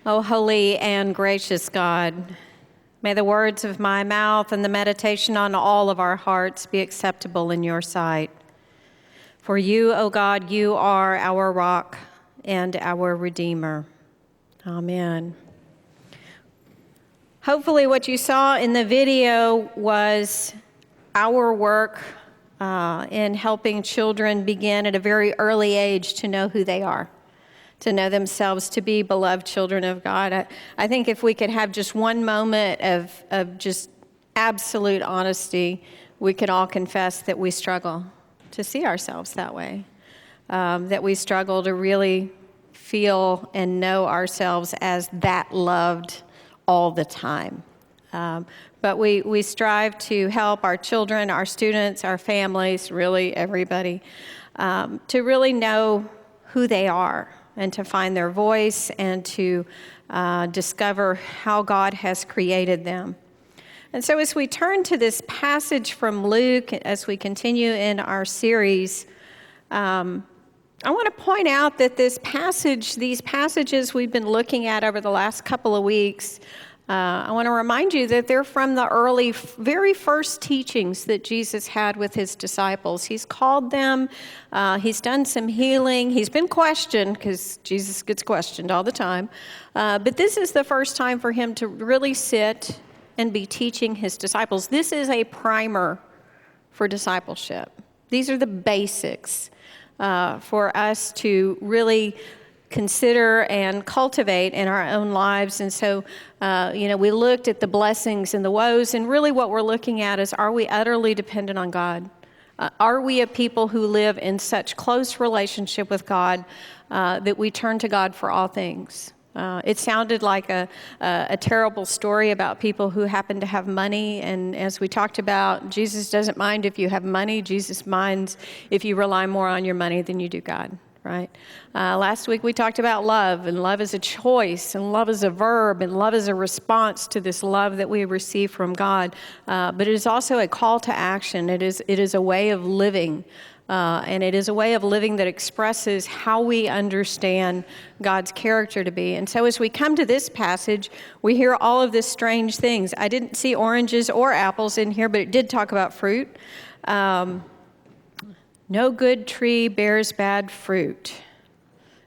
O holy and gracious God, may the words of my mouth and the meditation on all of our hearts be acceptable in your sight. For you, O God, you are our rock and our Redeemer. Amen. Hopefully what you saw in the video was our work in helping children begin at a very early age to know who they are, to know themselves, to be beloved children of God. I think if we could have just one moment of just absolute honesty, we could all confess that we struggle to see ourselves that way, that we struggle to really feel and know ourselves as that loved all the time. But we strive to help our children, our students, our families, really everybody, to really know who they are and to find their voice and to discover how God has created them. And so as we turn to this passage from Luke, as we continue in our series, I want to point out that these passages we've been looking at over the last couple of weeks, I want to remind you that they're from the very first teachings that Jesus had with his disciples. He's called them, he's done some healing, he's been questioned, because Jesus gets questioned all the time. But this is the first time for him to really sit and be teaching his disciples. This is a primer for discipleship. These are the basics for us to really consider and cultivate in our own lives. And so, we looked at the blessings and the woes, and really what we're looking at is, are we utterly dependent on God? Are we a people who live in such close relationship with God that we turn to God for all things? It sounded like a terrible story about people who happen to have money, and as we talked about, Jesus doesn't mind if you have money. Jesus minds if you rely more on your money than you do God. Right? Last week we talked about love, and love is a choice, and love is a verb, and love is a response to this love that we receive from God. But it is also a call to action. It is a way of living, and it is a way of living that expresses how we understand God's character to be. And so as we come to this passage, we hear all of these strange things. I didn't see oranges or apples in here, but it did talk about fruit. No good tree bears bad fruit,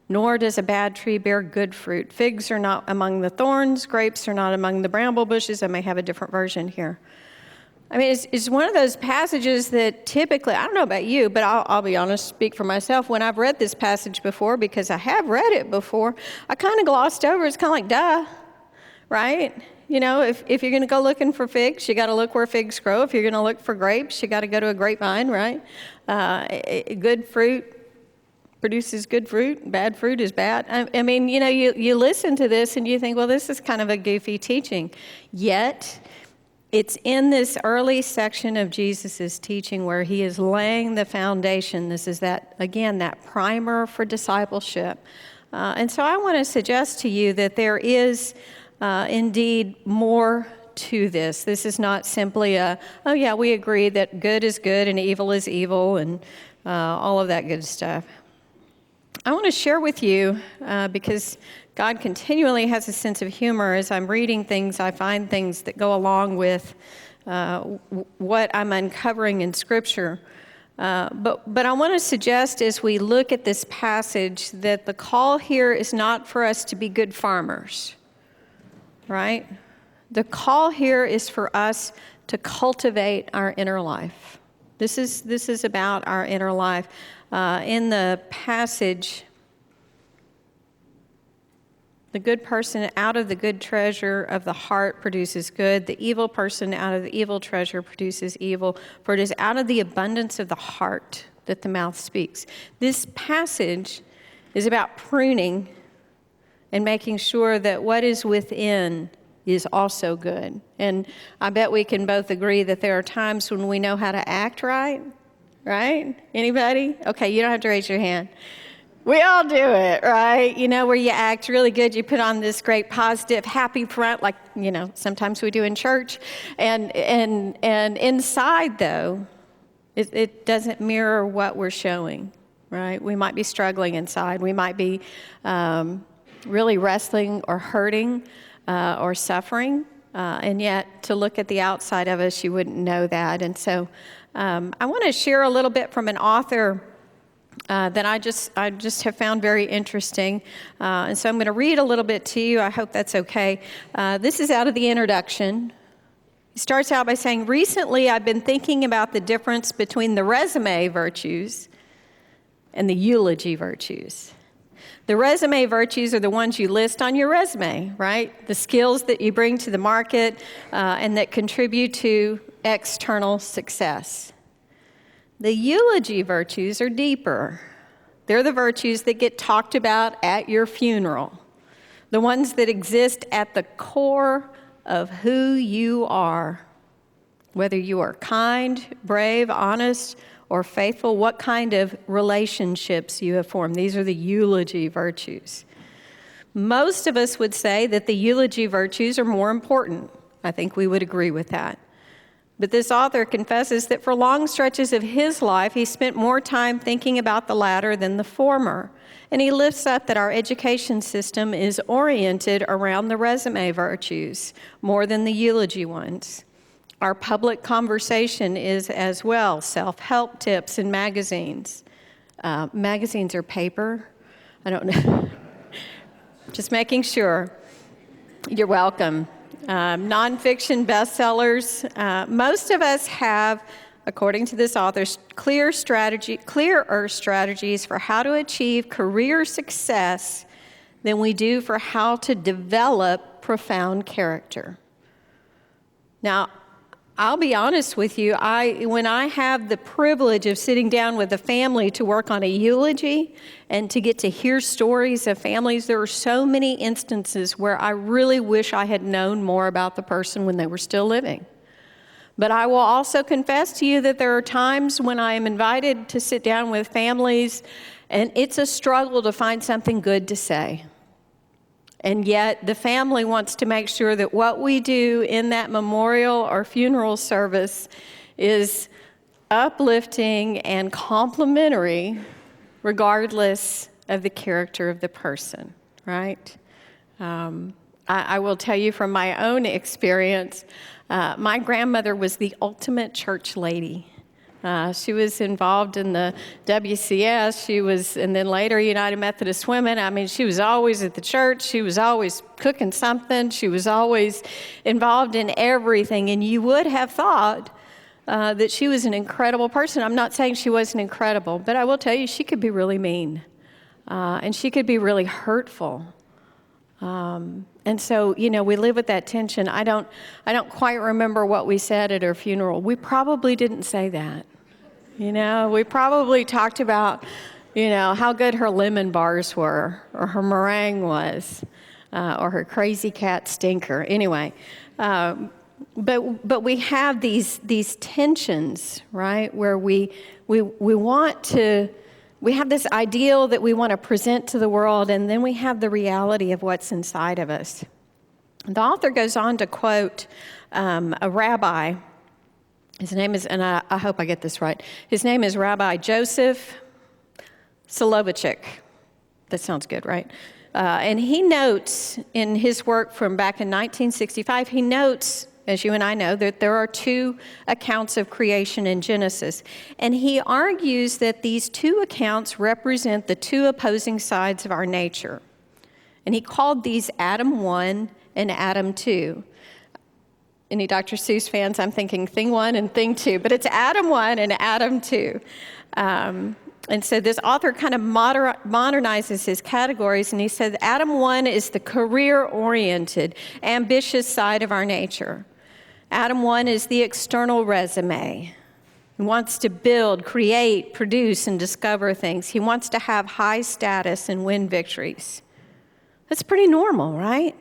nor does a bad tree bear good fruit. Figs are not among the thorns, grapes are not among the bramble bushes. I may have a different version here. I mean, it's one of those passages that typically, I don't know about you, but I'll be honest, speak for myself. When I've read this passage before, because I have read it before, I kind of glossed over. It's kind of like, duh, right? You know, if you're going to go looking for figs, you got to look where figs grow. If you're going to look for grapes, you got to go to a grapevine, right? Good fruit produces good fruit. Bad fruit is bad. I mean, you listen to this and you think, well, this is kind of a goofy teaching. Yet, it's in this early section of Jesus' teaching where he is laying the foundation. This is that primer for discipleship. And so I want to suggest to you that there is indeed more to this. This is not simply we agree that good is good and evil is evil and all of that good stuff. I want to share with you, because God continually has a sense of humor. As I'm reading things, I find things that go along with what I'm uncovering in Scripture. But I want to suggest as we look at this passage that the call here is not for us to be good farmers. Right? The call here is for us to cultivate our inner life. This is about our inner life. In the passage, the good person out of the good treasure of the heart produces good. The evil person out of the evil treasure produces evil. For it is out of the abundance of the heart that the mouth speaks. This passage is about pruning and making sure that what is within is also good. And I bet we can both agree that there are times when we know how to act right? Anybody? Okay, you don't have to raise your hand. We all do it, right? Where you act really good, you put on this great positive, happy front, like, sometimes we do in church. And inside, though, it doesn't mirror what we're showing. right? We might be struggling inside. We might be really wrestling or hurting or suffering. And yet, to look at the outside of us, you wouldn't know that. And so I want to share a little bit from an author that I just have found very interesting. And so I'm going to read a little bit to you. I hope that's okay. This is out of the introduction. He starts out by saying, recently I've been thinking about the difference between the resume virtues and the eulogy virtues. The resume virtues are the ones you list on your resume, right? The skills that you bring to the market and that contribute to external success. The eulogy virtues are deeper. They're the virtues that get talked about at your funeral, the ones that exist at the core of who you are. Whether you are kind, brave, honest, or faithful, what kind of relationships you have formed. These are the eulogy virtues. Most of us would say that the eulogy virtues are more important. I think we would agree with that. But this author confesses that for long stretches of his life, he spent more time thinking about the latter than the former. And he lifts up that our education system is oriented around the resume virtues more than the eulogy ones. Our public conversation is as well, self-help tips in magazines. Magazines are paper? I don't know. Just making sure. You're welcome. Nonfiction bestsellers. Most of us have, according to this author, clearer strategies for how to achieve career success than we do for how to develop profound character. Now, I'll be honest with you, when I have the privilege of sitting down with a family to work on a eulogy and to get to hear stories of families, there are so many instances where I really wish I had known more about the person when they were still living. But I will also confess to you that there are times when I am invited to sit down with families and it's a struggle to find something good to say. And yet the family wants to make sure that what we do in that memorial or funeral service is uplifting and complimentary regardless of the character of the person, right? I will tell you from my own experience, my grandmother was the ultimate church lady. She was involved in the WCS, and then later United Methodist Women. I mean, she was always at the church. She was always cooking something. She was always involved in everything. And you would have thought that she was an incredible person. I'm not saying she wasn't incredible, but I will tell you, she could be really mean. And she could be really hurtful. And so, we live with that tension. I don't quite remember what we said at her funeral. We probably didn't say that. We probably talked about, how good her lemon bars were, or her meringue was, or her crazy cat stinker. Anyway, but we have these tensions, right, where we want to. We have this ideal that we want to present to the world, and then we have the reality of what's inside of us. The author goes on to quote a rabbi. His name is, and I hope I get this right, his name is Rabbi Joseph Soloveitchik. That sounds good, right? And he notes in his work from back in 1965, he notes, as you and I know, that there are two accounts of creation in Genesis. And he argues that these two accounts represent the two opposing sides of our nature. And he called these Adam 1 and Adam 2. Any Dr. Seuss fans? I'm thinking thing 1 and thing 2, but it's Adam 1 and Adam 2. And so this author kind of modernizes his categories, and he said Adam 1 is the career-oriented, ambitious side of our nature. Adam 1 is the external resume. He wants to build, create, produce, and discover things. He wants to have high status and win victories. That's pretty normal, right?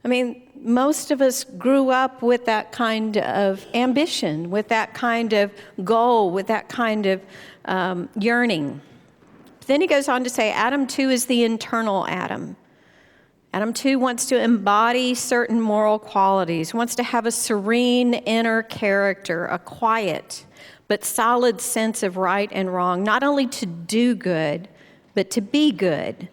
I mean, most of us grew up with that kind of ambition, with that kind of goal, with that kind of yearning. Then he goes on to say Adam 2 is the internal Adam. Adam 2 wants to embody certain moral qualities, wants to have a serene inner character, a quiet, but solid sense of right and wrong, not only to do good, but to be good.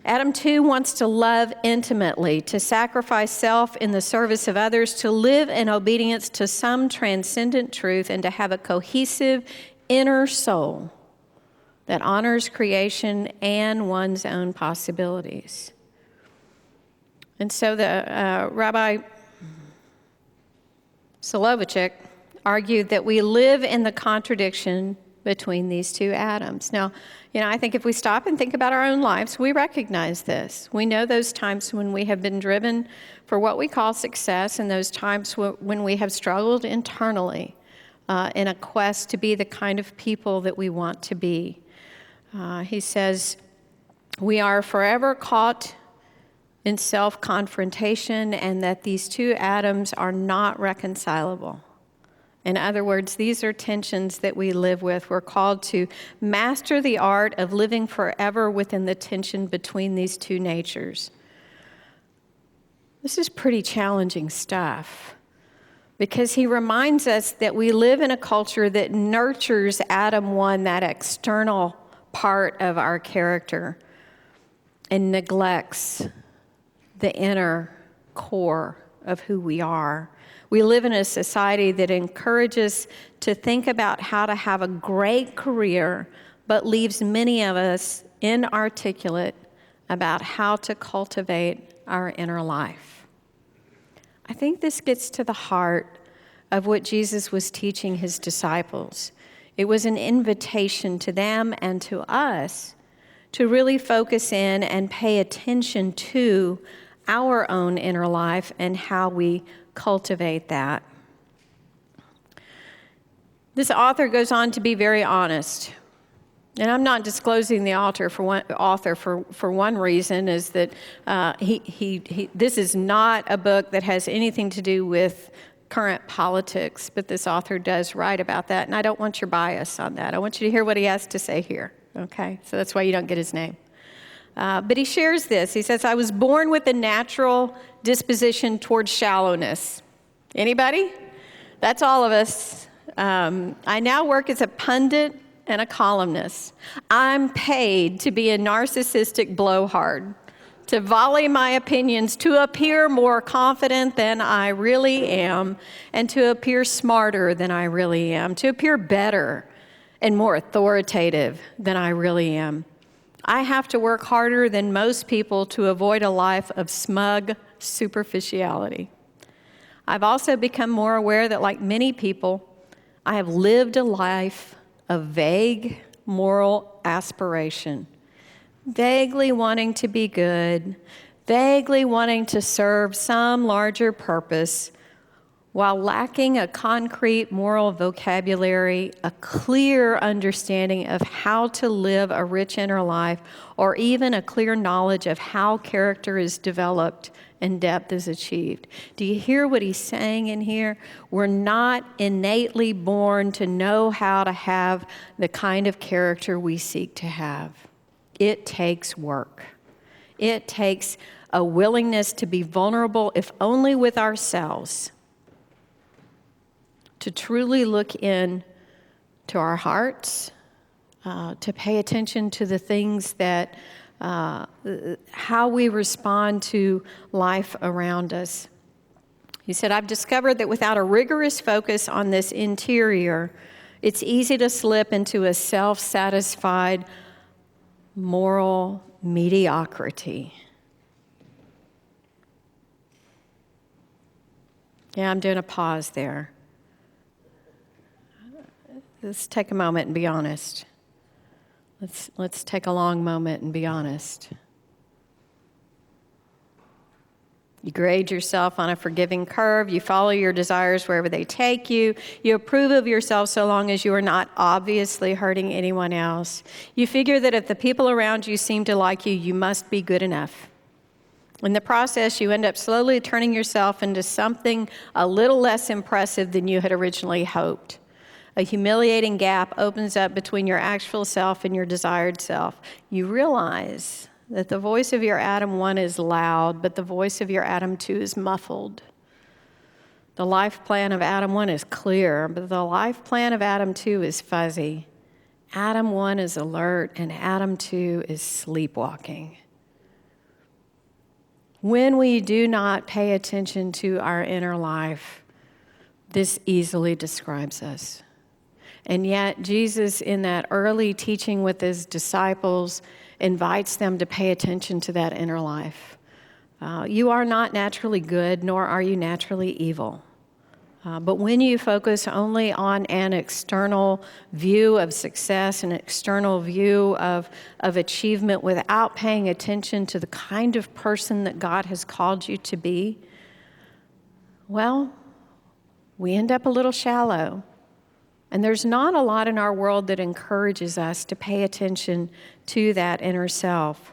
Adam, too, wants to love intimately, to sacrifice self in the service of others, to live in obedience to some transcendent truth, and to have a cohesive inner soul that honors creation and one's own possibilities. And so the Rabbi Soloveitchik argued that we live in the contradiction between these two Adams. Now, I think if we stop and think about our own lives, we recognize this. We know those times when we have been driven for what we call success, and those times when we have struggled internally in a quest to be the kind of people that we want to be. He says, we are forever caught in self-confrontation, and that these two Adams are not reconcilable. In other words, these are tensions that we live with. We're called to master the art of living forever within the tension between these two natures. This is pretty challenging stuff, because he reminds us that we live in a culture that nurtures Adam 1, that external part of our character, and neglects the inner core of who we are. We live in a society that encourages to think about how to have a great career, but leaves many of us inarticulate about how to cultivate our inner life. I think this gets to the heart of what Jesus was teaching his disciples. It was an invitation to them and to us to really focus in and pay attention to our own inner life and how we cultivate that. This author goes on to be very honest. And I'm not disclosing the author for one reason, is that this is not a book that has anything to do with current politics, but this author does write about that, and I don't want your bias on that. I want you to hear what he has to say here, okay? So that's why you don't get his name. But he shares this. He says, I was born with a natural disposition towards shallowness. Anybody? That's all of us. I now work as a pundit and a columnist. I'm paid to be a narcissistic blowhard, to volley my opinions, to appear more confident than I really am, and to appear smarter than I really am, to appear better and more authoritative than I really am. I have to work harder than most people to avoid a life of smug superficiality. I've also become more aware that, like many people, I have lived a life of vague moral aspiration, vaguely wanting to be good, vaguely wanting to serve some larger purpose, while lacking a concrete moral vocabulary, a clear understanding of how to live a rich inner life, or even a clear knowledge of how character is developed and depth is achieved. Do you hear what he's saying in here? We're not innately born to know how to have the kind of character we seek to have. It takes work. It takes a willingness to be vulnerable, if only with ourselves, to truly look in to our hearts, to pay attention to the things that, how we respond to life around us. He said, I've discovered that without a rigorous focus on this interior, it's easy to slip into a self-satisfied moral mediocrity. Yeah, I'm doing a pause there. Let's take a moment and be honest. Let's take a long moment and be honest. You grade yourself on a forgiving curve. You follow your desires wherever they take you. You approve of yourself so long as you are not obviously hurting anyone else. You figure that if the people around you seem to like you, you must be good enough. In the process, you end up slowly turning yourself into something a little less impressive than you had originally hoped. A humiliating gap opens up between your actual self and your desired self. You realize that the voice of your Adam 1 is loud, but the voice of your Adam 2 is muffled. The life plan of Adam 1 is clear, but the life plan of Adam 2 is fuzzy. Adam 1 is alert, and Adam 2 is sleepwalking. When we do not pay attention to our inner life, this easily describes us. And yet, Jesus, in that early teaching with his disciples, invites them to pay attention to that inner life. You are not naturally good, nor are you naturally evil. But when you focus only on an external view of success, an external view of achievement without paying attention to the kind of person that God has called you to be, well, we end up a little shallow. And there's not a lot in our world that encourages us to pay attention to that inner self.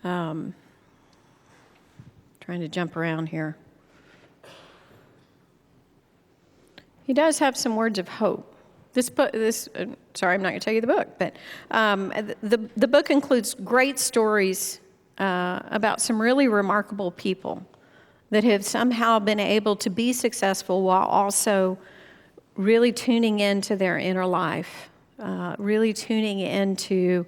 Trying to jump around here. He does have some words of hope. Sorry, I'm not going to tell you the book, but the book includes great stories about some really remarkable people that have somehow been able to be successful while also really tuning into their inner life, really tuning into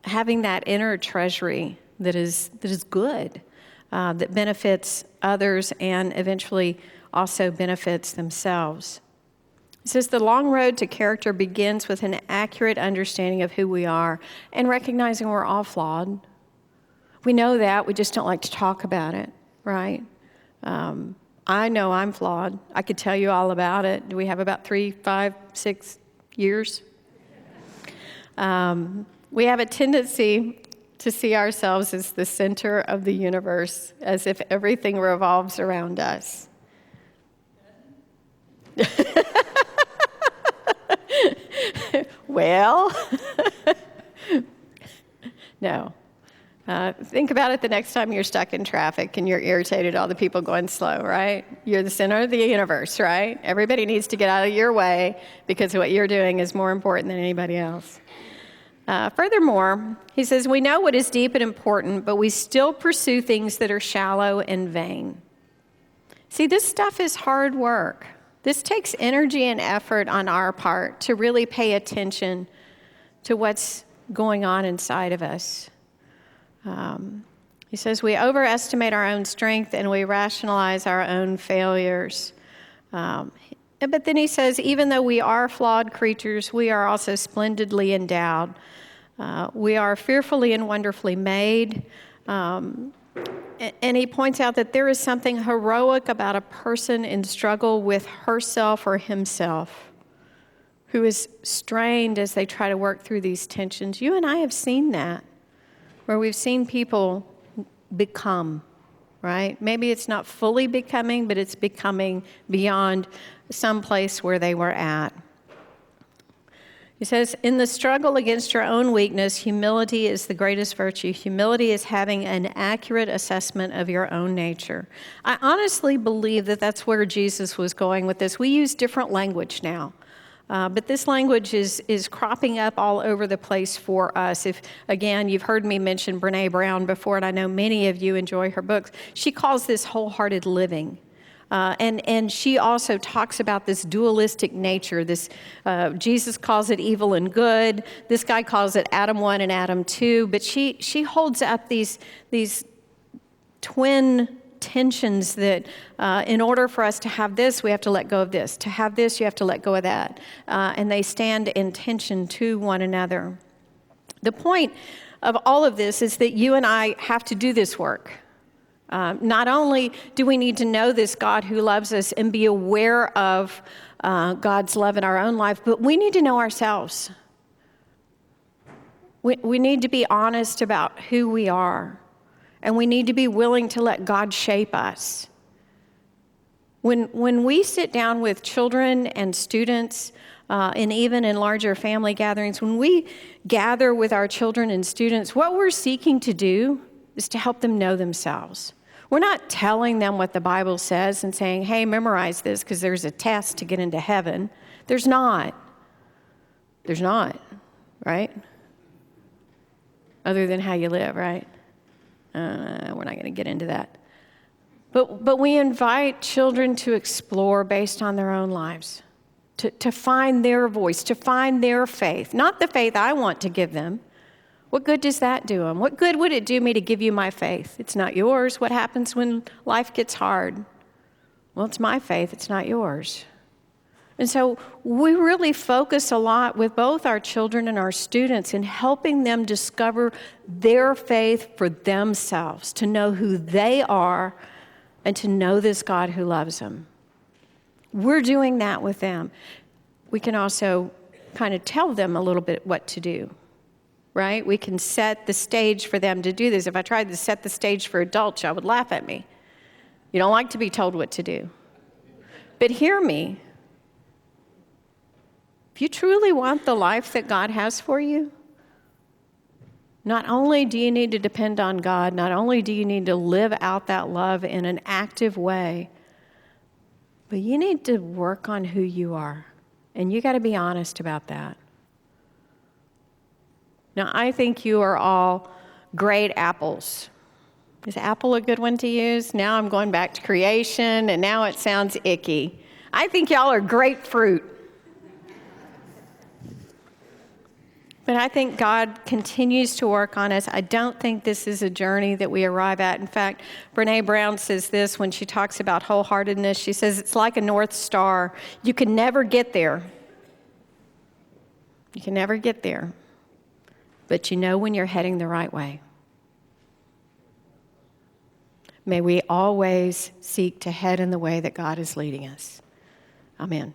having that inner treasury that is good, that benefits others and eventually also benefits themselves. It says the long road to character begins with an accurate understanding of who we are and recognizing we're all flawed. We know that, we just don't like to talk about it, right? I know I'm flawed. I could tell you all about it. Do we have about 3, 5, 6 years? We have a tendency to see ourselves as the center of the universe, as if everything revolves around us. Well, no. Think about it the next time you're stuck in traffic and you're irritated at all the people going slow, right? You're the center of the universe, right? Everybody needs to get out of your way because what you're doing is more important than anybody else. Furthermore, he says, we know what is deep and important, but we still pursue things that are shallow and vain. See, this stuff is hard work. This takes energy and effort on our part to really pay attention to what's going on inside of us. He says we overestimate our own strength and we rationalize our own failures. But then he says, even though we are flawed creatures, we are also splendidly endowed. We are fearfully and wonderfully made. And he points out that there is something heroic about a person in struggle with herself or himself who is strained as they try to work through these tensions. You and I have seen that, where we've seen people become, right? Maybe it's not fully becoming, but it's becoming beyond some place where they were at. He says, in the struggle against your own weakness, humility is the greatest virtue. Humility is having an accurate assessment of your own nature. I honestly believe that that's where Jesus was going with this. We use different language now. But this language is cropping up all over the place for us. If, again, you've heard me mention Brene Brown before, and I know many of you enjoy her books. She calls this wholehearted living. And she also talks about this dualistic nature. Jesus calls it evil and good. This guy calls it Adam 1 and Adam 2. But she holds up these twin tensions that in order for us to have this, we have to let go of this. To have this, you have to let go of that. And they stand in tension to one another. The point of all of this is that you and I have to do this work. Not only do we need to know this God who loves us and be aware of God's love in our own life, but we need to know ourselves. We need to be honest about who we are. And we need to be willing to let God shape us. When we sit down with children and students, and even in larger family gatherings, when we gather with our children and students, what we're seeking to do is to help them know themselves. We're not telling them what the Bible says and saying, hey, memorize this because there's a test to get into heaven. There's not. There's not, right? Other than how you live, right? We're not going to get into that. But we invite children to explore based on their own lives, to find their voice, to find their faith, not the faith I want to give them. What good does that do them? What good would it do me to give you my faith? It's not yours. What happens when life gets hard? Well, it's my faith. It's not yours. And so we really focus a lot with both our children and our students in helping them discover their faith for themselves, to know who they are and to know this God who loves them. We're doing that with them. We can also kind of tell them a little bit what to do, right? We can set the stage for them to do this. If I tried to set the stage for adults, y'all would laugh at me. You don't like to be told what to do. But hear me. If you truly want the life that God has for you, not only do you need to depend on God, not only do you need to live out that love in an active way, but you need to work on who you are. And you got to be honest about that. Now, I think you are all great apples. Is apple a good one to use? Now I'm going back to creation, and now it sounds icky. I think y'all are grapefruit. But I think God continues to work on us. I don't think this is a journey that we arrive at. In fact, Brene Brown says this when she talks about wholeheartedness. She says it's like a North Star. You can never get there. You can never get there. But you know when you're heading the right way. May we always seek to head in the way that God is leading us. Amen.